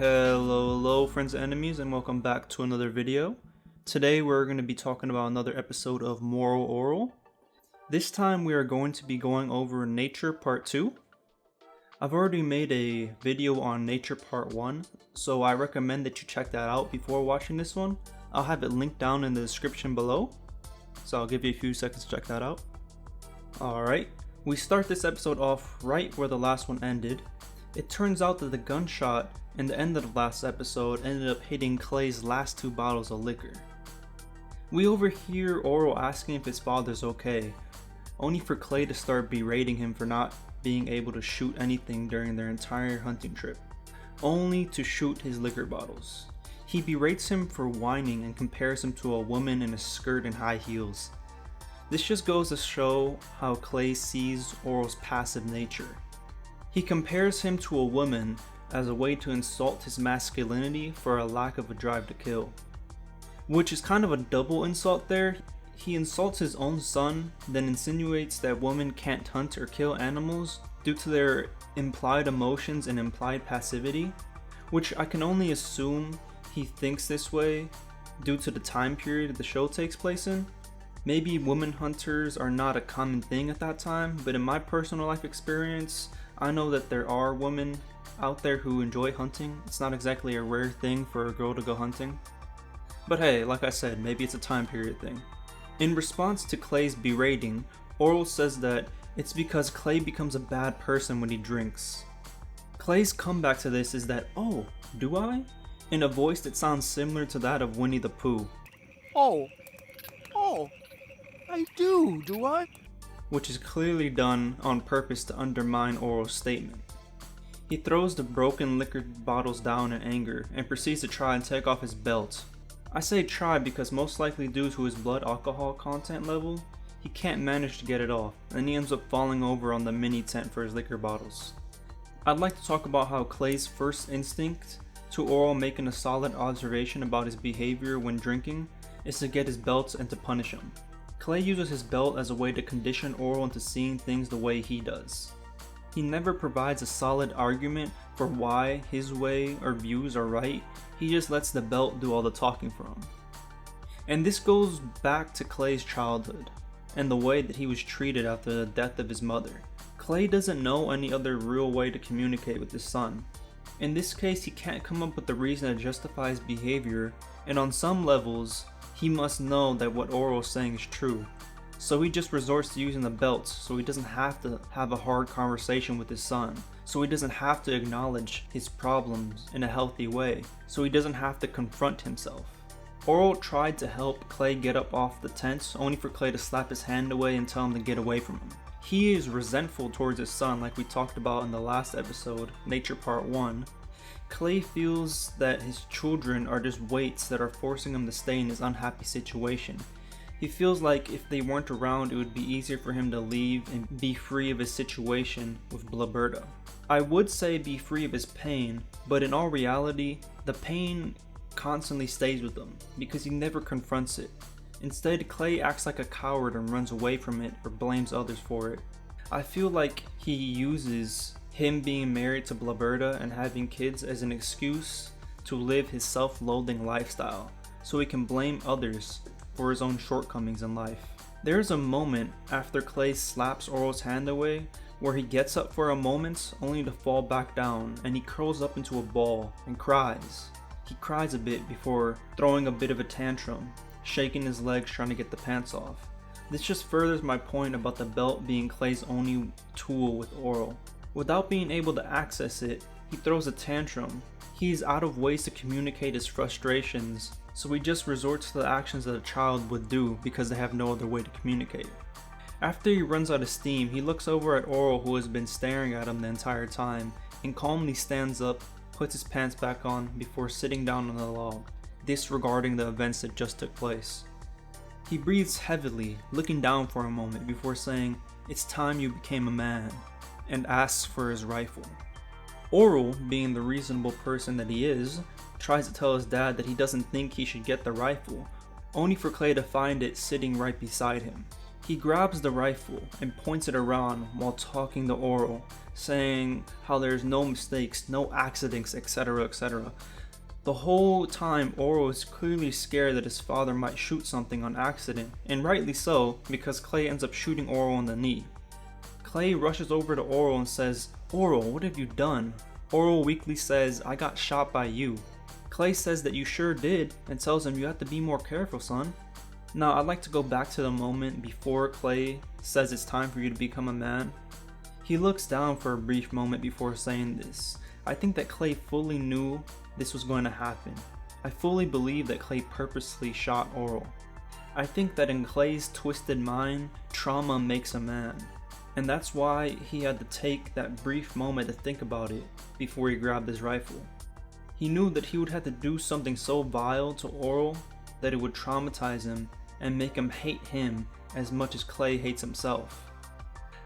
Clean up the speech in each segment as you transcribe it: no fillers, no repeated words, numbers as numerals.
Hello friends and enemies, and welcome back to another video. Today we're going to be talking about another episode of Moral Orel. This time we are going to be going over Nature Part 2. I've already made a video on Nature Part 1, so I recommend that you check that out before watching this one. I'll have it linked down in the description below, so I'll give you a few seconds to check that out. Alright, we start this episode off right where the last one ended. It turns out that the gunshot in the end of the last episode ended up hitting Clay's last 2 bottles of liquor. We overhear Orel asking if his father's okay, only for Clay to start berating him for not being able to shoot anything during their entire hunting trip, only to shoot his liquor bottles. He berates him for whining and compares him to a woman in a skirt and high heels. This just goes to show how Clay sees Orel's passive nature. He compares him to a woman as a way to insult his masculinity for a lack of a drive to kill. Which is kind of a double insult there. He insults his own son, then insinuates that women can't hunt or kill animals due to their implied emotions and implied passivity, which I can only assume he thinks this way due to the time period the show takes place in. Maybe women hunters are not a common thing at that time, but in my personal life experience, I know that there are women out there who enjoy hunting. It's not exactly a rare thing for a girl to go hunting. But hey, like I said, maybe it's a time period thing. In response to Clay's berating, Orel says that it's because Clay becomes a bad person when he drinks. Clay's comeback to this is that, "Oh, do I?" in a voice that sounds similar to that of Winnie the Pooh. Oh, I do I? Which is clearly done on purpose to undermine Orel's statement. He throws the broken liquor bottles down in anger and proceeds to try and take off his belt. I say try because most likely due to his blood alcohol content level, he can't manage to get it off, and he ends up falling over on the mini tent for his liquor bottles. I'd like to talk about how Clay's first instinct to Orel making a solid observation about his behavior when drinking is to get his belt and to punish him. Clay uses his belt as a way to condition Orel into seeing things the way he does. He never provides a solid argument for why his way or views are right, he just lets the belt do all the talking for him. And this goes back to Clay's childhood, and the way that he was treated after the death of his mother. Clay doesn't know any other real way to communicate with his son. In this case, he can't come up with a reason to justify his behavior, and on some levels, he must know that what Orel is saying is true. So he just resorts to using the belts so he doesn't have to have a hard conversation with his son. So he doesn't have to acknowledge his problems in a healthy way. So he doesn't have to confront himself. Orel tried to help Clay get up off the tent, only for Clay to slap his hand away and tell him to get away from him. He is resentful towards his son, like we talked about in the last episode, Nature Part 1. Clay feels that his children are just weights that are forcing him to stay in his unhappy situation. He feels like if they weren't around, it would be easier for him to leave and be free of his situation with Blaberta. I would say be free of his pain, but in all reality, the pain constantly stays with him because he never confronts it. Instead, Clay acts like a coward and runs away from it or blames others for it. I feel like he uses him being married to Blaberta and having kids as an excuse to live his self-loathing lifestyle, so he can blame others for his own shortcomings in life. There's a moment after Clay slaps Orel's hand away where he gets up for a moment only to fall back down, and he curls up into a ball and cries. He cries a bit before throwing a bit of a tantrum, shaking his legs trying to get the pants off. This just furthers my point about the belt being Clay's only tool with Orel. Without being able to access it, he throws a tantrum. He's out of ways to communicate his frustrations, so he just resorts to the actions that a child would do because they have no other way to communicate. After he runs out of steam, he looks over at Orel, who has been staring at him the entire time, and calmly stands up, puts his pants back on before sitting down on the log, disregarding the events that just took place. He breathes heavily, looking down for a moment before saying, "It's time you became a man," and asks for his rifle. Orel, being the reasonable person that he is, tries to tell his dad that he doesn't think he should get the rifle, only for Clay to find it sitting right beside him. He grabs the rifle and points it around while talking to Orel, saying how there's no mistakes, no accidents, etc, etc. The whole time Orel is clearly scared that his father might shoot something on accident, and rightly so, because Clay ends up shooting Orel in the knee. Clay rushes over to Orel and says, "Orel, what have you done?" Orel weakly says, "I got shot by you." Clay says that you sure did, and tells him you have to be more careful, son. Now I'd like to go back to the moment before Clay says it's time for you to become a man. He looks down for a brief moment before saying this. I think that Clay fully knew this was going to happen. I fully believe that Clay purposely shot Orel. I think that in Clay's twisted mind, trauma makes a man. And that's why he had to take that brief moment to think about it before he grabbed his rifle. He knew that he would have to do something so vile to Orel that it would traumatize him and make him hate him as much as Clay hates himself.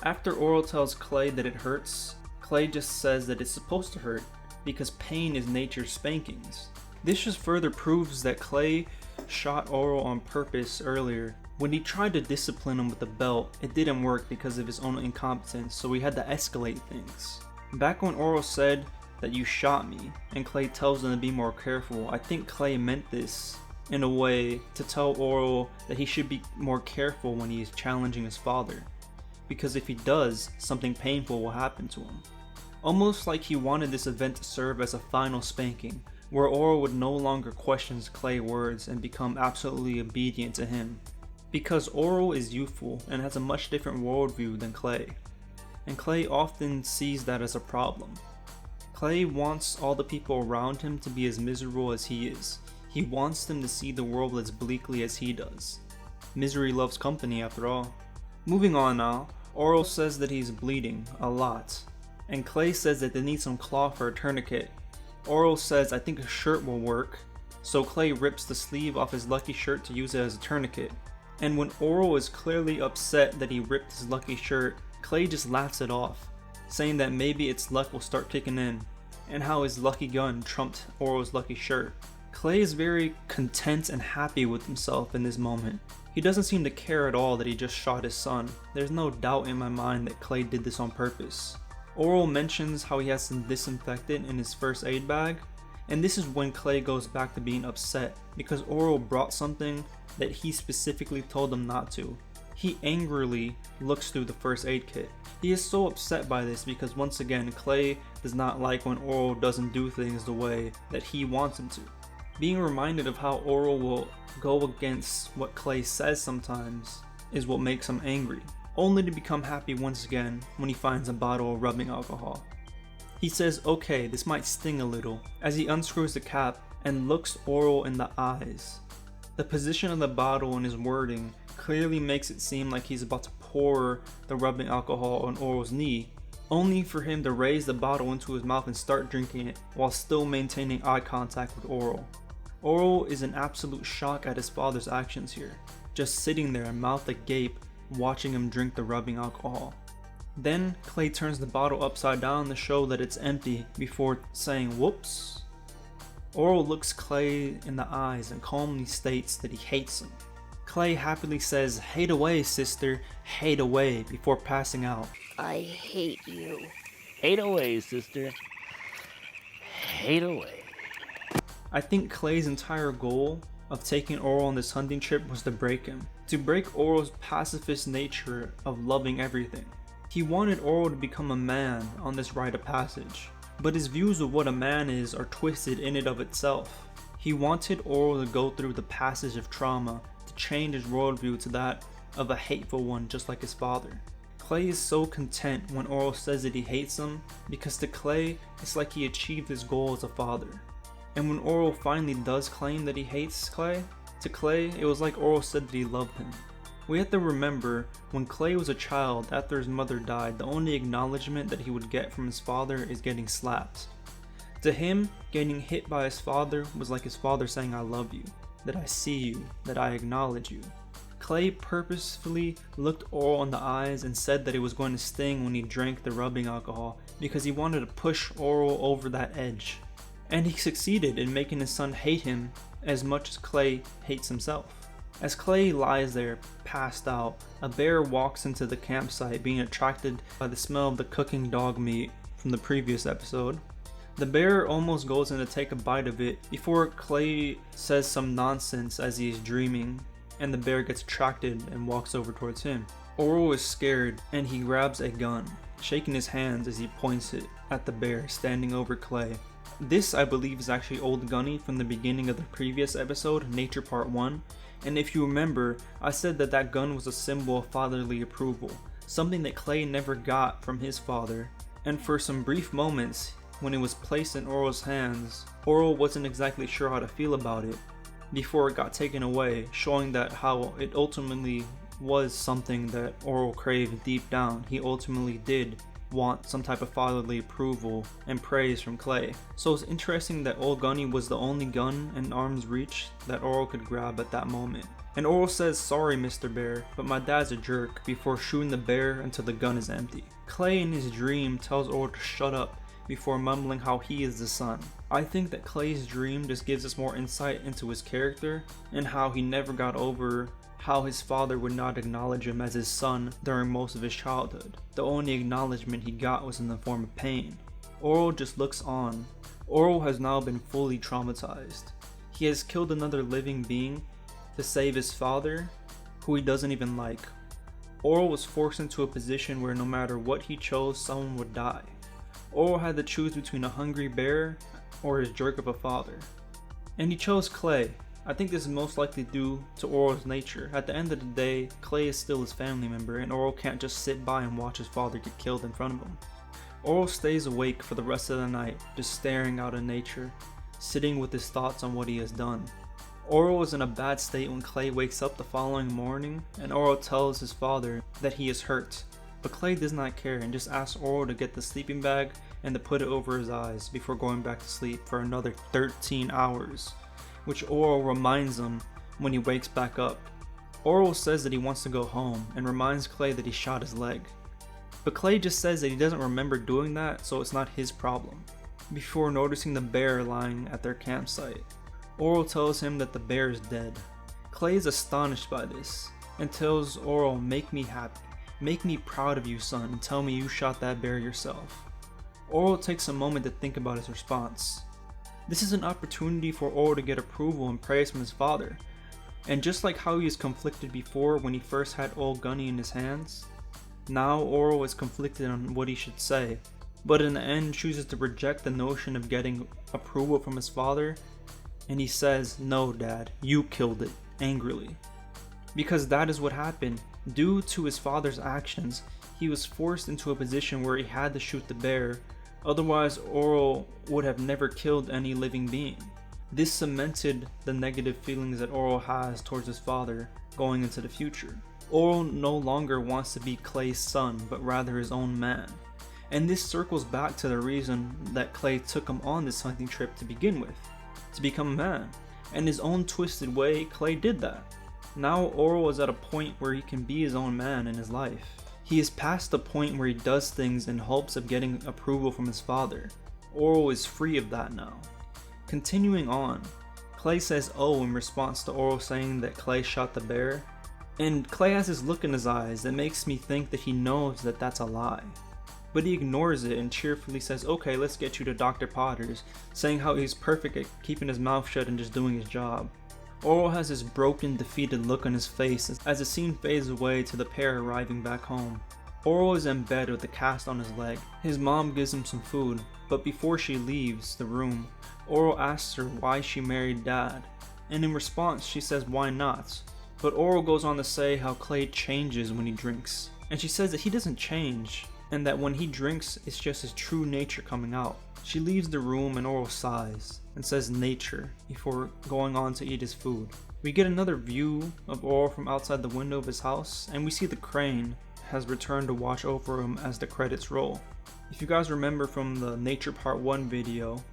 After Orel tells Clay that it hurts, Clay just says that it's supposed to hurt because pain is nature's spankings. This just further proves that Clay shot Orel on purpose earlier. When he tried to discipline him with the belt, it didn't work because of his own incompetence, so he had to escalate things. Back when Orel said that you shot me, and Clay tells him to be more careful, I think Clay meant this in a way to tell Orel that he should be more careful when he is challenging his father, because if he does, something painful will happen to him. Almost like he wanted this event to serve as a final spanking, where Orel would no longer question Clay's words and become absolutely obedient to him. Because Orel is youthful and has a much different worldview than Clay, and Clay often sees that as a problem. Clay wants all the people around him to be as miserable as he is. He wants them to see the world as bleakly as he does. Misery loves company after all. Moving on now, Orel says that he's bleeding a lot, and Clay says that they need some cloth for a tourniquet. Orel says, I think a shirt will work, so Clay rips the sleeve off his lucky shirt to use it as a tourniquet. And when Orel is clearly upset that he ripped his lucky shirt, Clay just laughs it off, saying that maybe its luck will start kicking in, and how his lucky gun trumped Orel's lucky shirt. Clay is very content and happy with himself in this moment. He doesn't seem to care at all that he just shot his son. There's no doubt in my mind that Clay did this on purpose. Orel mentions how he has some disinfectant in his first aid bag, and this is when Clay goes back to being upset because Orel brought something that he specifically told him not to. He angrily looks through the first aid kit. He is so upset by this because once again Clay does not like when Orel doesn't do things the way that he wants him to. Being reminded of how Orel will go against what Clay says sometimes is what makes him angry, only to become happy once again when he finds a bottle of rubbing alcohol. He says, okay, this might sting a little, as he unscrews the cap and looks Orel in the eyes. The position of the bottle and his wording clearly makes it seem like he's about to pour the rubbing alcohol on Orel's knee, only for him to raise the bottle into his mouth and start drinking it while still maintaining eye contact with Orel. Orel is in absolute shock at his father's actions here, just sitting there mouth agape watching him drink the rubbing alcohol. Then Clay turns the bottle upside down to show that it's empty before saying whoops. Orel looks Clay in the eyes and calmly states that he hates him. Clay happily says, hate away sister, hate away, before passing out. I hate you. Hate away, sister. Hate away. I think Clay's entire goal of taking Orel on this hunting trip was to break him. To break Orel's pacifist nature of loving everything. He wanted Orel to become a man on this rite of passage, but his views of what a man is are twisted in and of itself. He wanted Orel to go through the passage of trauma to change his worldview to that of a hateful one just like his father. Clay is so content when Orel says that he hates him because to Clay, it's like he achieved his goal as a father. And when Orel finally does claim that he hates Clay, to Clay, it was like Orel said that he loved him. We have to remember, when Clay was a child after his mother died, the only acknowledgement that he would get from his father is getting slapped. To him, getting hit by his father was like his father saying, I love you, that I see you, that I acknowledge you. Clay purposefully looked Orel in the eyes and said that it was going to sting when he drank the rubbing alcohol because he wanted to push Orel over that edge. And he succeeded in making his son hate him as much as Clay hates himself. As Clay lies there, passed out, a bear walks into the campsite, being attracted by the smell of the cooking dog meat from the previous episode. The bear almost goes in to take a bite of it before Clay says some nonsense as he is dreaming, and the bear gets attracted and walks over towards him. Orel is scared and he grabs a gun, shaking his hands as he points it at the bear standing over Clay. This, I believe, is actually Old Gunny from the beginning of the previous episode, Nature Part 1, and if you remember, I said that that gun was a symbol of fatherly approval, something that Clay never got from his father, and for some brief moments, when it was placed in Orel's hands, Orel wasn't exactly sure how to feel about it, before it got taken away, showing that how it ultimately was something that Orel craved deep down. He ultimately did want some type of fatherly approval and praise from Clay. So it's interesting that Old Gunny was the only gun in arm's reach that Orel could grab at that moment. And Orel says, "Sorry, Mr. Bear, but my dad's a jerk," before shooting the bear until the gun is empty. Clay in his dream tells Orel to shut up before mumbling how he is the son. I think that Clay's dream just gives us more insight into his character and how he never got over how his father would not acknowledge him as his son during most of his childhood. The only acknowledgement he got was in the form of pain. Orel just looks on. Orel has now been fully traumatized. He has killed another living being to save his father, who he doesn't even like. Orel was forced into a position where no matter what he chose, someone would die. Orel had to choose between a hungry bear or his jerk of a father. And he chose Clay. I think this is most likely due to Orel's nature. At the end of the day, Clay is still his family member, and Orel can't just sit by and watch his father get killed in front of him. Orel stays awake for the rest of the night, just staring out at nature, sitting with his thoughts on what he has done. Orel is in a bad state when Clay wakes up the following morning, and Orel tells his father that he is hurt. But Clay does not care and just asks Orel to get the sleeping bag and to put it over his eyes before going back to sleep for another 13 hours. Which Orel reminds him when he wakes back up. Orel says that he wants to go home and reminds Clay that he shot his leg. But Clay just says that he doesn't remember doing that, so it's not his problem, before noticing the bear lying at their campsite. Orel tells him that the bear is dead. Clay is astonished by this and tells Orel, "Make me happy. Make me proud of you, son, and tell me you shot that bear yourself." Orel takes a moment to think about his response. This is an opportunity for Orel to get approval and praise from his father. And just like how he was conflicted before when he first had Old Gunny in his hands, now Orel is conflicted on what he should say, but in the end chooses to reject the notion of getting approval from his father, and he says, "No, Dad, you killed it," angrily. Because that is what happened. Due to his father's actions, he was forced into a position where he had to shoot the bear. Otherwise, Orel would have never killed any living being. This cemented the negative feelings that Orel has towards his father going into the future. Orel no longer wants to be Clay's son, but rather his own man. And this circles back to the reason that Clay took him on this hunting trip to begin with, to become a man. In his own twisted way, Clay did that. Now Orel is at a point where he can be his own man in his life. He is past the point where he does things in hopes of getting approval from his father. Orel is free of that now. Continuing on, Clay says "oh" in response to Orel saying that Clay shot the bear, and Clay has this look in his eyes that makes me think that he knows that that's a lie. But he ignores it and cheerfully says, "Okay, let's get you to Dr. Potter's," saying how he's perfect at keeping his mouth shut and just doing his job. Orel has this broken, defeated look on his face as the scene fades away to the pair arriving back home. Orel is in bed with a cast on his leg. His mom gives him some food, but before she leaves the room, Orel asks her why she married Dad, and in response she says why not. But Orel goes on to say how Clay changes when he drinks, and she says that he doesn't change, and that when he drinks it's just his true nature coming out. She leaves the room and Orel sighs and says "nature" before going on to eat his food. We get another view of Orel from outside the window of his house, and we see the crane has returned to watch over him as the credits roll. If you guys remember from the Nature Part 1 video,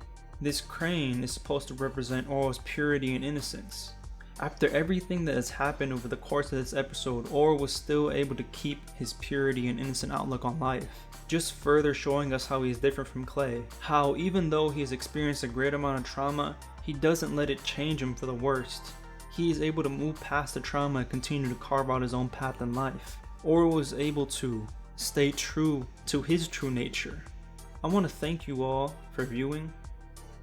this crane is supposed to represent Orel's purity and innocence. After everything that has happened over the course of this episode, Orel was still able to keep his purity and innocent outlook on life, just further showing us how he is different from Clay. How even though he has experienced a great amount of trauma, he doesn't let it change him for the worst. he is able to move past the trauma and continue to carve out his own path in life. Orel was able to stay true to his true nature. I want to thank you all for viewing.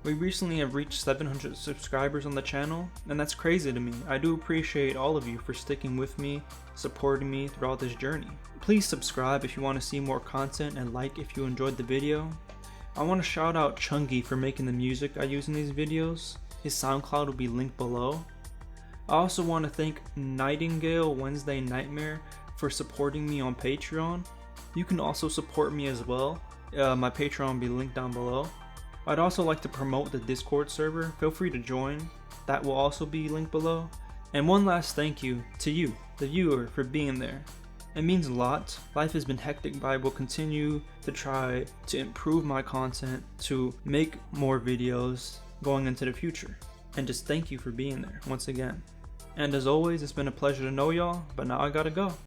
We recently have reached 700 subscribers on the channel, and that's crazy to me. I do appreciate all of you for sticking with me, supporting me throughout this journey. Please subscribe if you want to see more content, and like if you enjoyed the video. I want to shout out Kyunghee for making the music I use in these videos. His SoundCloud will be linked below. I also want to thank Nightingale Wednesday Nightmare for supporting me on Patreon. You can also support me as well. My Patreon will be linked down below. I'd also like to promote the Discord server. Feel free to join. That will also be linked below. And one last thank you to you, the viewer, for being there. It means a lot. Life has been hectic, but I will continue to try to improve my content to make more videos going into the future. And just thank you for being there once again. And as always, it's been a pleasure to know y'all, but now I gotta go.